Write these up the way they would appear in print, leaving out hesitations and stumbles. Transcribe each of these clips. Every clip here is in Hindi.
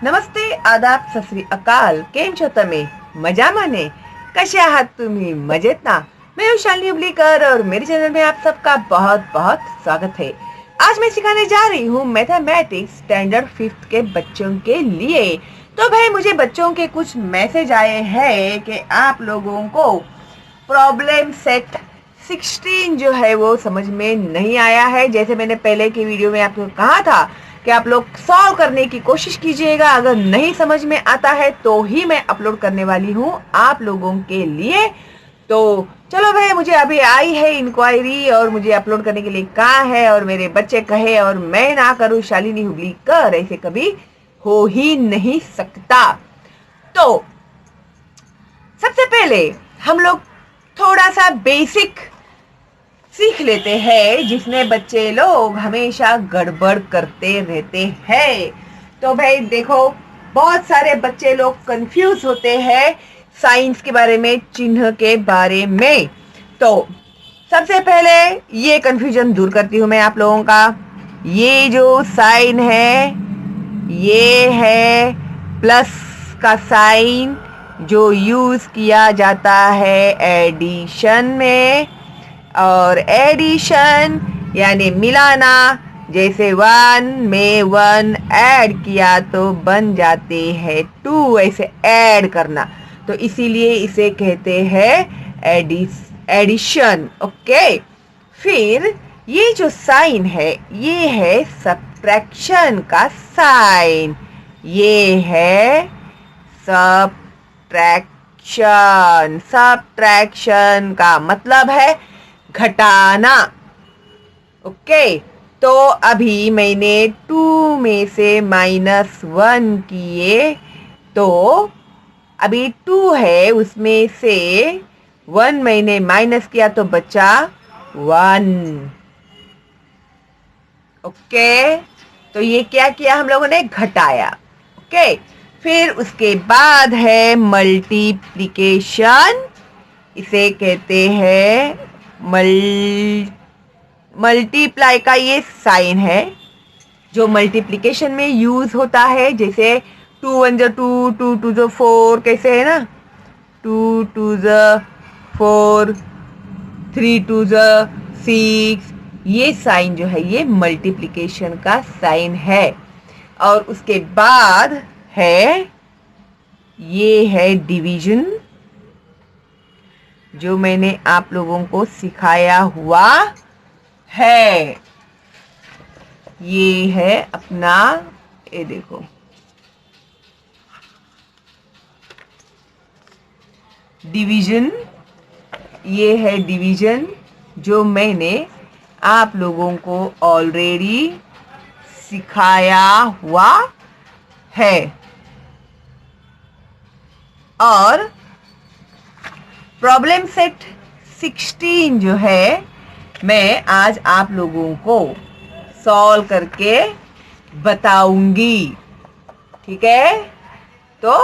नमस्ते, आदाब, सत श्री अकाल. केम छो तमे? मजाમાં ने? कसे आहात तुम्ही? मजेत ना? मैं हूँ शालिनी उबलीकर और मेरे चैनल में आप सबका बहुत बहुत स्वागत है. आज मैं सिखाने जा रही हूँ मैथमेटिक्स स्टैंडर्ड 5th के बच्चों के लिए. तो भाई मुझे बच्चों के कुछ मैसेज आए हैं कि आप लोगों को प्रॉब्लम सेट 16 जो है वो समझ में नहीं आया है. जैसे मैंने पहले की वीडियो में आपको कहा था कि आप लोग सॉल्व करने की कोशिश कीजिएगा. अगर नहीं समझ में आता है तो ही मैं अपलोड करने वाली हूँ आप लोगों के लिए. तो चलो भाई, मुझे अभी आई है इंक्वायरी और मुझे अपलोड करने के लिए कहा है और मेरे बच्चे कहे और मैं ना करूँ शालिनी हुबलीकर, ऐसे कभी हो ही नहीं सकता. तो सबसे पहले हम लोग थोड़ा सा बेसिक सीख लेते हैं जिसमें बच्चे लोग हमेशा गड़बड़ करते रहते हैं. तो भाई देखो, बहुत सारे बच्चे लोग कंफ्यूज होते हैं साइंस के बारे में, चिन्ह के बारे में. तो सबसे पहले ये कंफ्यूजन दूर करती हूँ मैं आप लोगों का. ये जो साइन है ये है प्लस का साइन जो यूज किया जाता है एडिशन में. और एडिशन यानी मिलाना, जैसे 1 में 1 ऐड किया तो बन जाते हैं 2, ऐसे ऐड करना. तो इसीलिए इसे कहते हैं एडिशन. ओके. फिर ये जो साइन है ये है सब्ट्रैक्शन का साइन. ये है सब्ट्रैक्शन. सब्ट्रैक्शन का मतलब है घटाना. ओके. तो अभी मैंने 2 में से -1 किए तो अभी 2 है, उसमें से 1 मैंने माइनस किया तो बचा 1. ओके. तो ये क्या किया हम लोगों ने? घटाया. ओके. फिर उसके बाद है मल्टीप्लिकेशन. इसे कहते हैं मल्टीप्लाई का ये साइन है जो मल्टीप्लिकेशन में यूज होता है. जैसे 2 1 2, 2 2 4, कैसे है ना, 2 2 4, 3 2 6. ये साइन जो है ये मल्टीप्लिकेशन का साइन है. और उसके बाद है ये है डिवीजन जो मैंने आप लोगों को सिखाया हुआ है. ये है अपना, ये देखो, डिवीजन. ये है डिवीजन जो मैंने आप लोगों को ऑलरेडी सिखाया हुआ है. और प्रॉब्लम सेट 16 जो है मैं आज आप लोगों को सॉल्व करके बताऊंगी. ठीक है. तो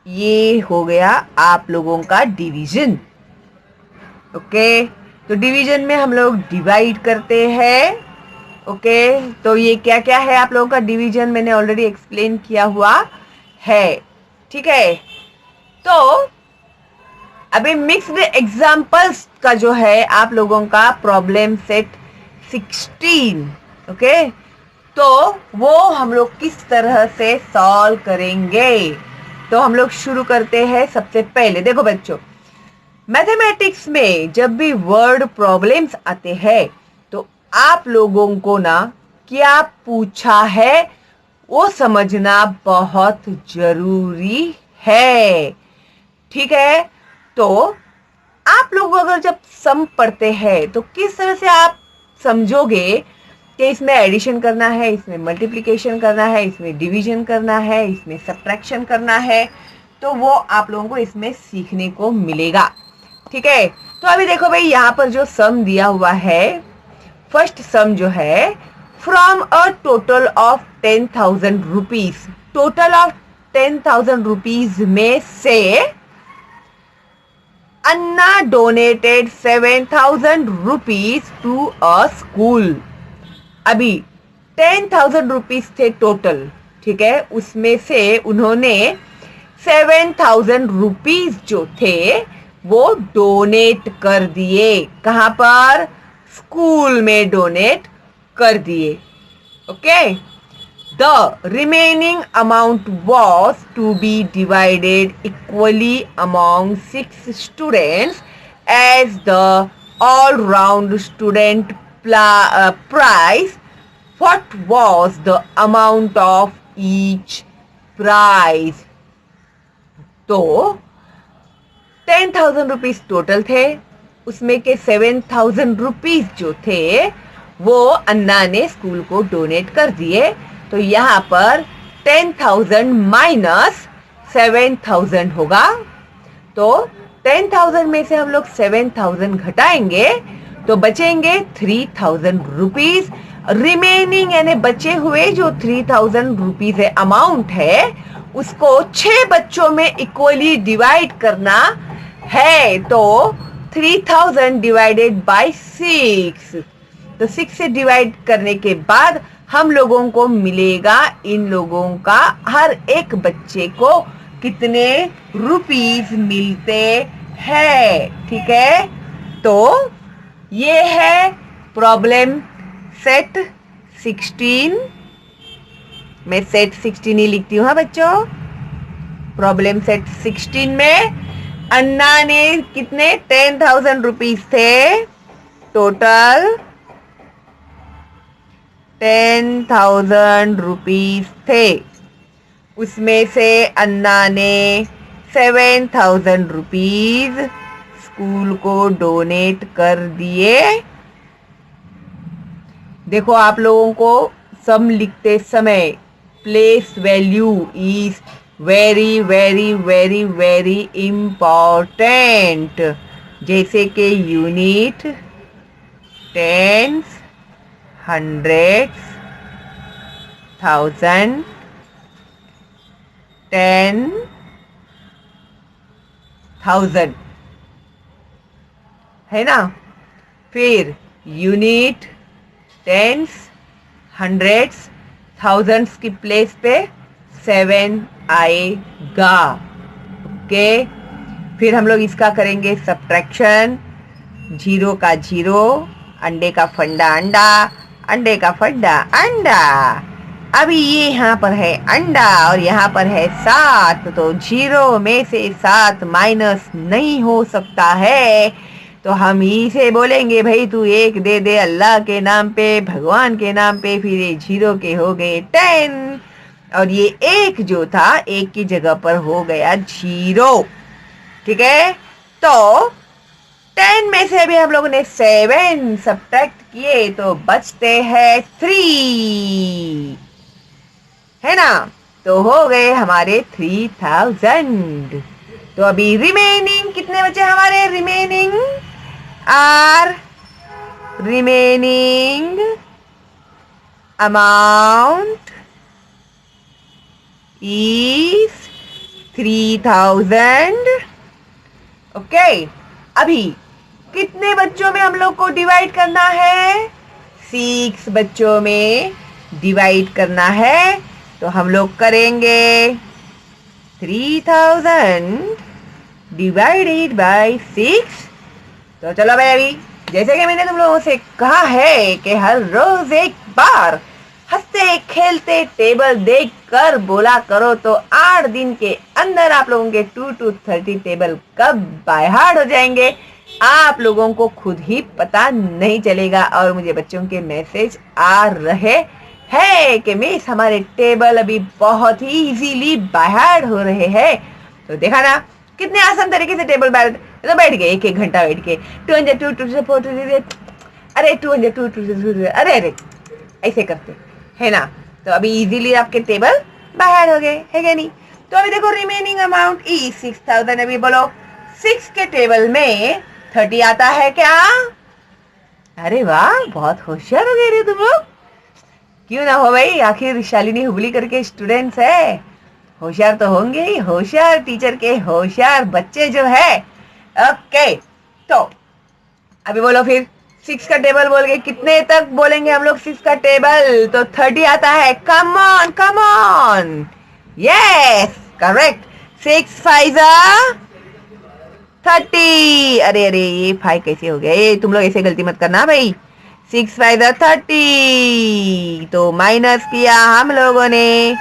ये हो गया आप लोगों का डिवीजन. ओके. तो डिवीजन में हम लोग डिवाइड करते हैं. ओके. तो ये क्या क्या है आप लोगों का डिवीजन मैंने ऑलरेडी एक्सप्लेन किया हुआ है. ठीक है. तो अभी मिक्स्ड एग्जाम्पल्स का जो है आप लोगों का प्रॉब्लम सेट 16. ओके. तो वो हम लोग किस तरह से सॉल्व करेंगे. तो हम लोग शुरू करते हैं. सबसे पहले देखो बच्चों, मैथमेटिक्स में जब भी वर्ड प्रॉब्लम्स आते हैं तो आप लोगों को ना क्या पूछा है वो समझना बहुत जरूरी है. ठीक है. तो आप लोग अगर जब सम पढ़ते हैं तो किस तरह से आप समझोगे कि इसमें एडिशन करना है, इसमें मल्टीप्लिकेशन करना है, इसमें डिवीजन करना है, इसमें सब्ट्रैक्शन करना है, तो वो आप लोगों को इसमें सीखने को मिलेगा. ठीक है. तो अभी देखो भाई, यहाँ पर जो सम दिया हुआ है, फर्स्ट सम जो है, from a total of 10,000 rupees. Total of 10,000 rupees में से Anna donated 7,000 rupees to a school. अभी 10,000 रुपीज थे टोटल, ठीक है, उसमें से उन्होंने 7,000 रुपीज जो थे वो डोनेट कर दिए। कहां पर? स्कूल में डोनेट कर दिए। Okay, the remaining amount was to be divided equally among 6 students as the all round student prize. What was the amount of each prize? तो 10,000 रुपीज टोटल थे, उसमें के 7,000 रुपीज जो थे वो अन्ना ने स्कूल को डोनेट कर दिए। तो यहाँ पर 10,000 माइनस 7,000 होगा। तो 10,000 में से हम लोग 7,000 घटाएंगे तो बचेंगे 3,000 रुपीज। रिमेनिंग यानी बचे हुए जो 3,000 रुपीज है अमाउंट है, उसको 6 बच्चों में इक्वली डिवाइड करना है। तो 3,000 डिवाइडेड बाय 6, तो 6 से डिवाइड करने के बाद हम लोगों को मिलेगा इन लोगों का हर एक बच्चे को कितने रुपीस मिलते हैं। ठीक है, तो ये है प्रॉब्लम सेट 16। मैं सेट 16 ही लिखती हूँ। हाँ बच्चों, प्रॉब्लम सेट 16 में अन्ना ने कितने 10,000 रुपीज थे टोटल, 10,000 रुपीज थे, उसमें से अन्ना ने 7,000 रुपीज स्कूल को डोनेट कर दिए। देखो, आप लोगों को सम लिखते समय place value is very very very very important. जैसे कि यूनिट, टेंस, हंड्रेड्स, थाउजेंड, 10,000 है ना। फिर यूनिट, टेंस, हंड्रेड्स, थाउजेंड्स की प्लेस पे 7 आएगा। ओके, फिर हम लोग इसका करेंगे सब्ट्रैक्शन। 0 का 0, अंडे का फंडा अंडा, अंडे का फंडा अंडा। अभी ये यहाँ पर है अंडा और यहाँ पर है 7, तो 0 में से 7 माइनस नहीं हो सकता है। तो हम इसे बोलेंगे भाई तू 1 दे दे अल्लाह के नाम पे, भगवान के नाम पे। फिर ये 0 के हो गए 10 और ये 1 जो था 1 की जगह पर हो गया 0। ठीक है, तो 10 में से भी हम लोगों ने 7 सब्ट्रैक्ट किए तो बचते हैं 3, है ना। तो हो गए हमारे 3,000। तो अभी रिमेनिंग कितने बचे हमारे? Remaining amount is 3,000। ओके, अभी कितने बच्चों में हम लोग को डिवाइड करना है? 6 बच्चों में डिवाइड करना है। तो हम लोग करेंगे 3,000 डिवाइडेड बाय 6। तो चलो भाई, अभी जैसे कि मैंने तुम लोगों से कहा है कि हर रोज एक बार हंसते खेलते टेबल देख कर बोला करो, तो 8 दिन के अंदर आप लोगों के 2 to 30 टेबल कब बाय हार्ट हो जाएंगे आप लोगों को खुद ही पता नहीं चलेगा। और मुझे बच्चों के मैसेज आ रहे हैं कि मिस हमारे टेबल अभी बहुत ही इजीली बाय हार्ट हो रहे हैं। तो देखा ना कितने आसान तरीके से टेबल बैठ गए, 1-1 घंटा बैठ के 200 2 4 अरे 200 2 अरे ऐसे करते है ना। तो अभी इजीली आपके टेबल बाहर हो गए, है क्या नहीं। तो अभी देखो रिमेनिंग अमाउंट इज 6,000। अभी बोलो 6 के टेबल में 30 आता है क्या? अरे वाह, बहुत होशियार हो गए रे तुम लोग। क्यों ना हो भाई, आखिर शालिनी हुबली करके स्टूडेंट्स है, होशियार तो होंगे ही। होशियार टीचर के होशियार बच्चे जो है ओके, तो अभी बोलो फिर 6 का टेबल बोल के कितने तक बोलेंगे हम लोग 6 का टेबल? तो 30 आता है। Come on come on, yes correct. 6 5 30। अरे अरे ये 5 कैसे हो गया? ये तुम लोग ऐसे गलती मत करना भाई। 6 5 30, तो माइनस किया हम लोगों ने,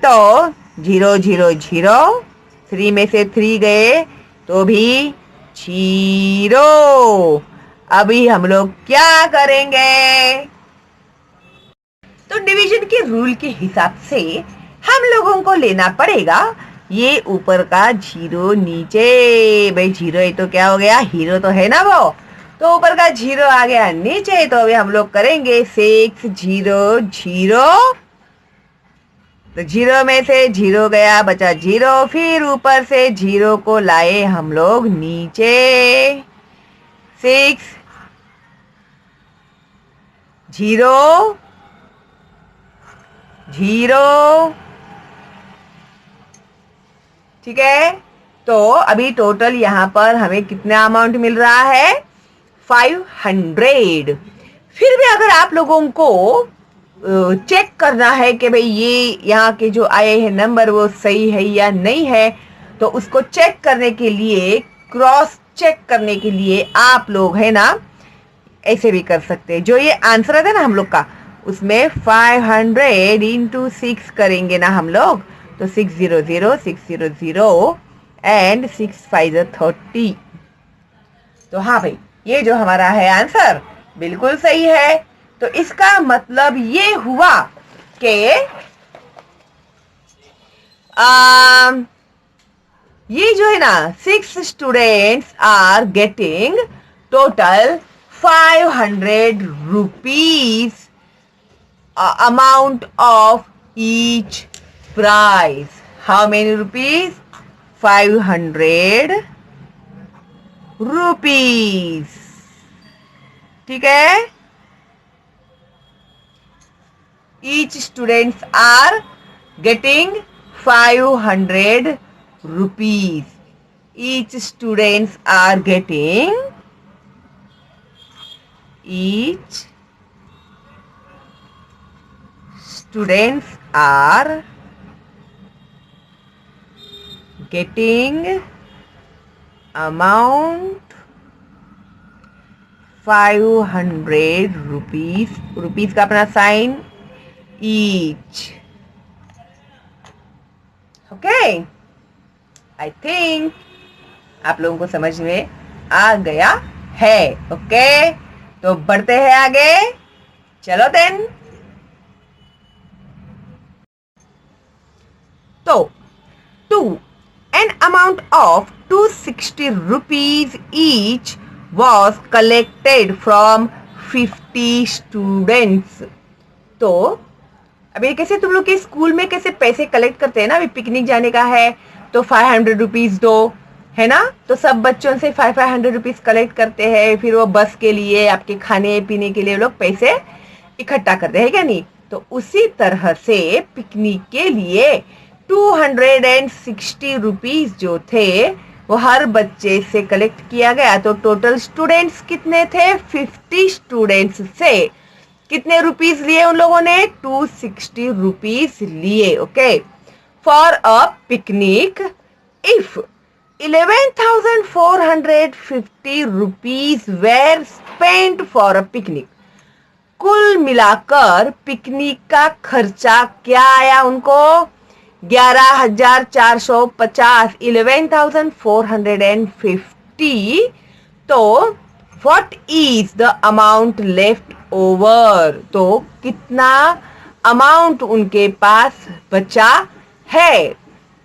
तो 0 0 0, 3 में से 3 गए तो भी 0। अभी हम लोग क्या करेंगे? तो डिवीजन के रूल के हिसाब से हम लोगों को लेना पड़ेगा ये ऊपर का 0 नीचे। भाई 0 है तो क्या हो गया? हीरो तो है ना वो, तो ऊपर का 0 आ गया नीचे। तो अभी हम लोग करेंगे 6 0 0, तो 0 में से 0 गया, बचा 0। फिर ऊपर से 0 को लाए हम लोग नीचे। 6 0 0, ठीक है। तो अभी टोटल यहाँ पर हमें कितना अमाउंट मिल रहा है? 500। फिर भी अगर आप लोगों को चेक करना है कि भाई ये यहाँ के जो आए हैं नंबर वो सही है या नहीं है, तो उसको चेक करने के लिए, क्रॉस चेक करने के लिए आप लोग है ना ऐसे भी कर सकते हैं। जो ये आंसर है ना हम लोग का, उसमें 500 इंटू 6 करेंगे ना हम लोग, तो 600 600 एंड 6 5 30। तो हाँ भाई, ये जो हमारा है आंसर बिल्कुल सही है। तो इसका मतलब ये हुआ कि ये जो है ना 6 students are getting total 500 rupees amount of each prize. How many rupees? 500 rupees. ठीक है? Each students are getting 500 rupees. Each students are getting amount 500 rupees. Rupees का अपना sign each. Okay, I think आप लोगों को समझ में आ गया है। ओके, तो बढ़ते हैं आगे। चलो देन। तो an amount of 260 rupees each was collected from 50 students. तो अभी कैसे तुम लोग के स्कूल में कैसे पैसे कलेक्ट करते हैं ना, अभी पिकनिक जाने का है तो 500 रुपीज दो, है ना, तो सब बच्चों से 500 रुपीज कलेक्ट करते हैं। फिर वो बस के लिए, आपके खाने पीने के लिए लोग पैसे इकट्ठा करते हैं, क्या नहीं? तो उसी तरह से पिकनिक के लिए 260 रुपीज जो थे वो हर बच्चे से कलेक्ट किया गया। तो टोटल स्टूडेंट्स कितने थे? 50 स्टूडेंट्स से कितने रुपीस लिए उन लोगों ने? 260 रुपीस लिए। Okay, for a picnic if 11,450 rupees were spent for a picnic. कुल मिलाकर पिकनिक का खर्चा क्या आया उनको? 11,450, 11,450। तो what is the amount left over? तो कितना अमाउंट उनके पास बचा है?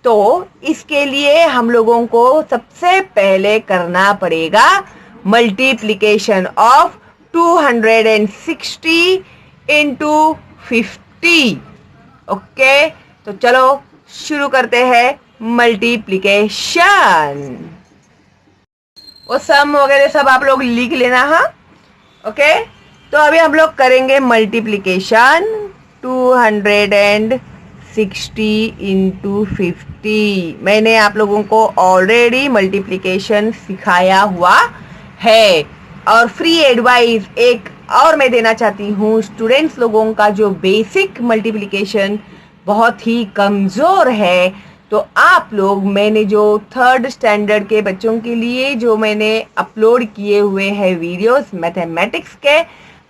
तो इसके लिए हम लोगों को सबसे पहले करना पड़ेगा मल्टीप्लिकेशन ऑफ 260 इंटू 50। ओके, तो चलो शुरू करते हैं मल्टीप्लिकेशन। वो सम वगैरह सब आप लोग लिख लेना। हाँ, ओके, तो अभी हम लोग करेंगे मल्टीप्लिकेशन 260 इंटू 50। 50। मैंने आप लोगों को ऑलरेडी मल्टीप्लिकेशन सिखाया हुआ है। और फ्री एडवाइस एक और मैं देना चाहती हूँ, स्टूडेंट्स लोगों का जो बेसिक मल्टीप्लिकेशन बहुत ही कमज़ोर है, तो आप लोग, मैंने जो 3rd स्टैंडर्ड के बच्चों के लिए जो मैंने अपलोड किए हुए हैं वीडियोस मैथमेटिक्स के,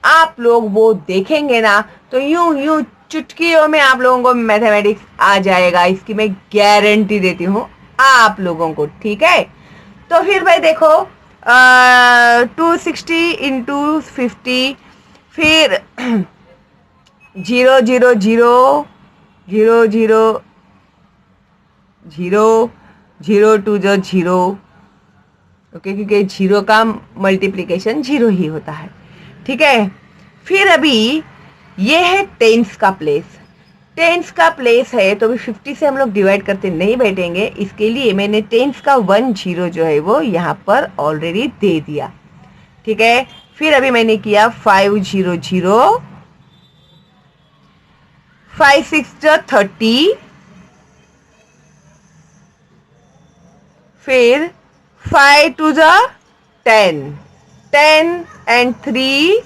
आप लोग वो देखेंगे ना तो यूं यूं चुटकियों में आप लोगों को मैथमेटिक्स आ जाएगा। इसकी मैं गारंटी देती हूँ आप लोगों को, ठीक है। तो फिर भाई देखो 260 इंटू 50, फिर 0 0 0 0 0 0 0 2 जो 0, ओके, क्योंकि 0 का मल्टीप्लिकेशन 0 ही होता है, ठीक है। फिर अभी ये है टेंस का प्लेस। टेंस का प्लेस है तो भी 50 से हम लोग डिवाइड करते नहीं बैठेंगे, इसके लिए मैंने टेंस का 1 0 जो है वो यहाँ पर ऑलरेडी दे दिया, ठीक है। फिर अभी मैंने किया 5 0 0, 5 6 जो 30, फिर 5 2 जो 10, 10 एंड 3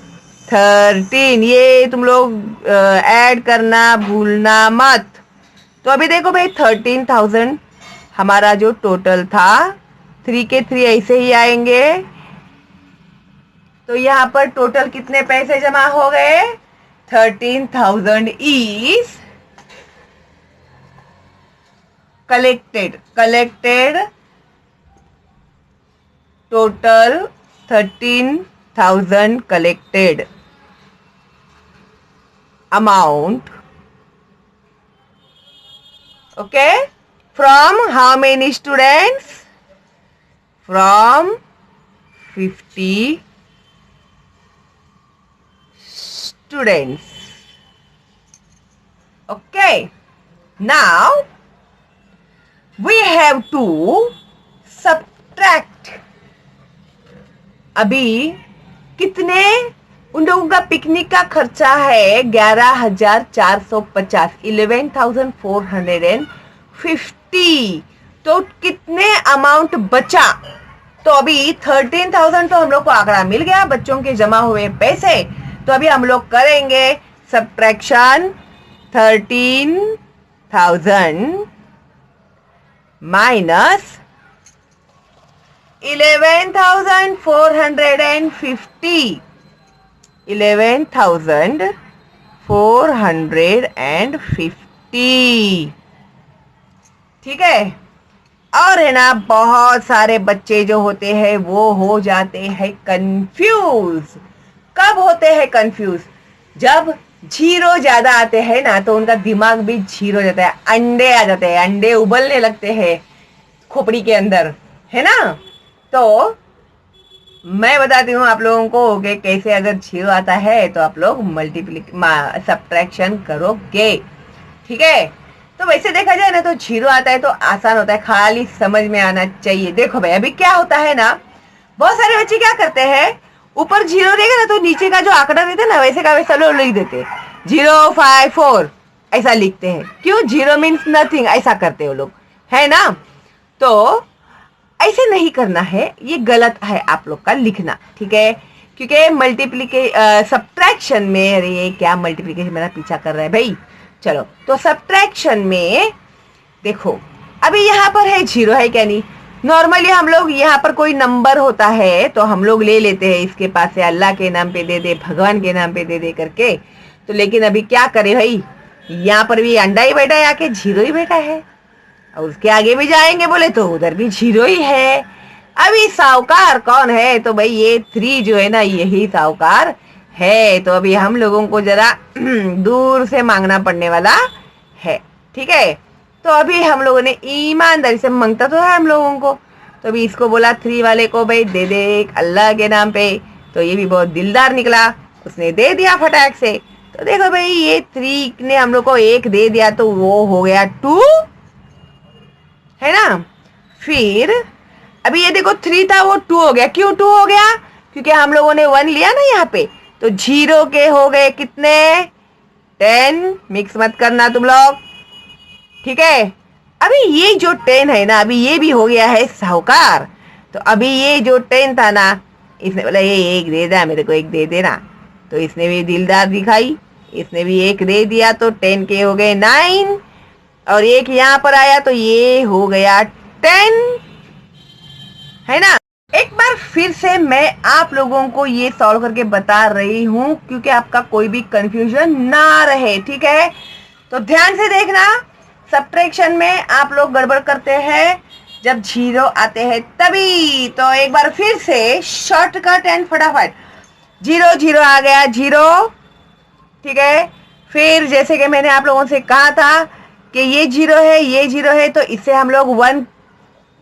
13। ये तुम लोग ऐड करना भूलना मत। तो अभी देखो भाई 13,000 हमारा जो टोटल था, 3 के 3 ऐसे ही आएंगे, तो यहाँ पर टोटल कितने पैसे जमा हो गए? 13,000 is collected total 13,000 collected amount, okay, from how many students? From 50 students, okay. Now we have to subtract। अभी कितने उन लोगों का पिकनिक का खर्चा है? 11,450, 11,450। तो कितने अमाउंट बचा? तो अभी 13,000 तो हम लोग को आंकड़ा मिल गया, बच्चों के जमा हुए पैसे। तो अभी हम लोग करेंगे सब्ट्रैक्शन 13,000 माइनस 11,450, 11,450, ठीक है। और है ना, बहुत सारे बच्चे जो होते हैं वो हो जाते हैं कंफ्यूज। कब होते हैं कंफ्यूज? जब 0 ज्यादा आते हैं ना तो उनका दिमाग भी 0 हो जाता है, अंडे आ जाते हैं, अंडे उबलने लगते हैं खोपड़ी के अंदर, है ना। तो मैं बताती हूँ आप लोगों को कि कैसे अगर 0 आता है तो आप लोग सब्ट्रैक्शन करोगे, ठीक है। तो वैसे देखा जाए ना तो 0 आता है तो आसान होता है, खाली समझ में आना चाहिए। देखो भाई अभी क्या होता है ना, बहुत सारे बच्चे क्या करते हैं, ऊपर 0 रहेगा ना तो नीचे का जो आंकड़ा देते ना वैसे का वैसा लोग लिख देते, 0 5 4 ऐसा लिखते हैं। क्यों? 0 मीन्स नथिंग, ऐसा करते हो लोग, है ना। तो ऐसे नहीं करना है, ये गलत है आप लोग का लिखना, ठीक है। क्योंकि सब्ट्रैक्शन में, अरे ये क्या मल्टीप्लिकेशन मेरा पीछा कर रहा है भाई। चलो, तो सब्ट्रैक्शन में देखो अभी यहाँ पर है 0, है क्या नहीं। नॉर्मली हम लोग यहाँ पर कोई नंबर होता है तो हम लोग ले लेते हैं, इसके पास से अल्लाह के नाम पे दे दे, भगवान के नाम पे दे दे करके। तो लेकिन अभी क्या करे भाई, यहाँ पर भी अंडा ही बैठा है, आके 0 ही बैठा है, और उसके आगे भी जाएंगे बोले तो उधर भी 0 ही है। अभी साहूकार कौन है? तो भाई ये 3 जो है ना, यही साहूकार है। तो अभी हम लोगों को जरा दूर से मांगना पड़ने वाला है, ठीक है। तो अभी हम लोगों ने ईमानदारी से, मांगता तो है हम लोगों को, तो अभी इसको बोला 3 वाले को भाई दे दे अल्लाह के नाम पे। तो ये भी बहुत दिलदार निकला, उसने दे दिया फटाक से। तो देखो भाई ये 3 ने हम लोग को 1 दे दिया तो वो हो गया 2, है ना। फिर अभी ये देखो 3 था वो 2 हो गया। क्यों 2 हो गया? क्योंकि हम लोगों ने 1 लिया ना यहाँ पे। तो 0 के हो गए कितने? 10, मिक्स मत करना तुम लोग, ठीक है। अभी ये जो 10 है ना, अभी ये भी हो गया है साहूकार। तो अभी ये जो 10 था ना, इसने बोला ये एक दे दे, मेरे को एक दे देना। तो इसने भी दिलदार दिखाई, इसने भी एक दे दिया, तो 10 के हो गए 9, और एक यहाँ पर आया तो ये हो गया 10, है ना। एक बार फिर से मैं आप लोगों को ये सॉल्व करके बता रही हूँ, क्योंकि आपका कोई भी कंफ्यूजन ना रहे, ठीक है। तो ध्यान से देखना, सब्ट्रैक्शन में आप लोग गड़बड़ करते हैं जब 0 आते हैं तभी। तो एक बार फिर से शॉर्टकट एंड फटाफट, 0 0 आ गया 0, ठीक है। फिर जैसे कि मैंने आप लोगों से कहा था कि ये 0 है, ये 0 है, तो इससे हम लोग 1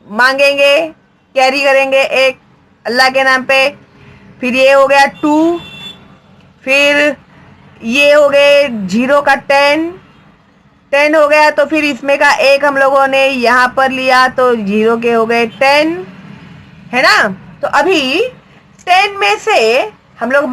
मांगेंगे, कैरी करेंगे एक अल्लाह के नाम पे। फिर ये हो गया 2, फिर ये हो गए 0 का 10 हो गया, तो फिर इसमें का एक हम लोगों ने यहाँ पर लिया, तो 0 के हो गए 10, है ना। तो अभी 10 में से हम लोग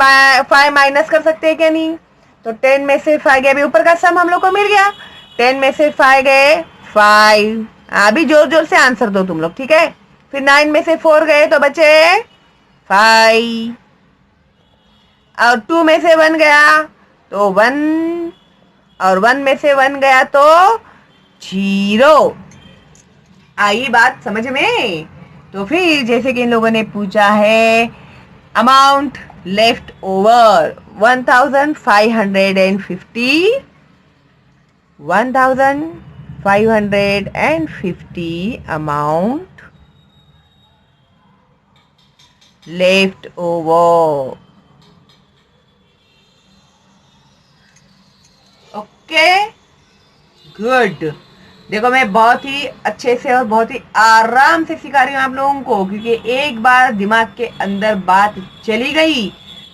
5 माइनस कर सकते हैं क्या? नहीं। तो 10 में से 5 गए, अभी ऊपर का सम हम लोग को मिल गया। 10 में से 5 गए 5, अभी जोर जोर से आंसर दो तुम लोग, ठीक है। फिर 9 में से 4 गए तो बचे 5, और 2 में से 1 गया तो 1, और 1 में से 1 गया तो 0। आई बात समझ में? तो फिर जैसे कि इन लोगों ने पूछा है amount left over 1550, 1550 amount left over. Okay, good. देखो मैं बहुत ही अच्छे से और बहुत ही आराम से सिखा रही हूँ आप लोगों को, क्योंकि एक बार दिमाग के अंदर बात चली गई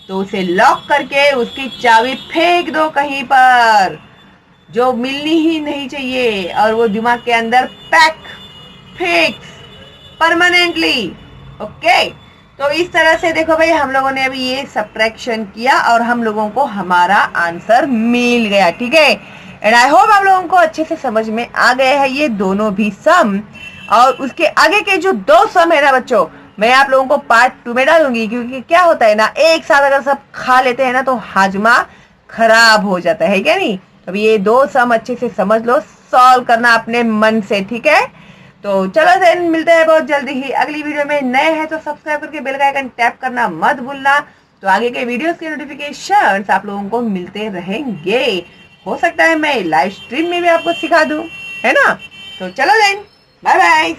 तो उसे लॉक करके उसकी चाबी फेंक दो कहीं पर जो मिलनी ही नहीं चाहिए, और वो दिमाग के अंदर पैक, फिक्स, परमानेंटली। ओके, तो इस तरह से देखो भाई, हम लोगों ने अभी ये सब्ट्रैक्शन किया और हम लोगों को हमारा आंसर मिल गया, ठीक है। एंड आई होप आप लोगों को अच्छे से समझ में आ गए हैं ये दोनों भी सम, और उसके आगे के जो 2 सम है ना बच्चों, मैं आप लोगों को पार्ट 2 में डालूंगी, क्योंकि क्या होता है ना, एक साथ अगर सब खा लेते हैं ना तो हाजमा खराब हो जाता है, क्या नहीं। तो ये 2 सम अच्छे से समझ लो, सॉल्व करना अपने मन से, ठीक है। तो चलो देन, मिलते हैं बहुत जल्दी ही अगली वीडियो में। नए हैं तो सब्सक्राइब करके बेल का आइकन टैप करना मत भूलना, तो आगे के वीडियोस के नोटिफिकेशंस आप लोगों को मिलते रहेंगे। हो सकता है मैं लाइव स्ट्रीम में भी आपको सिखा दूं, है ना। तो चलो देन, बाय बाय।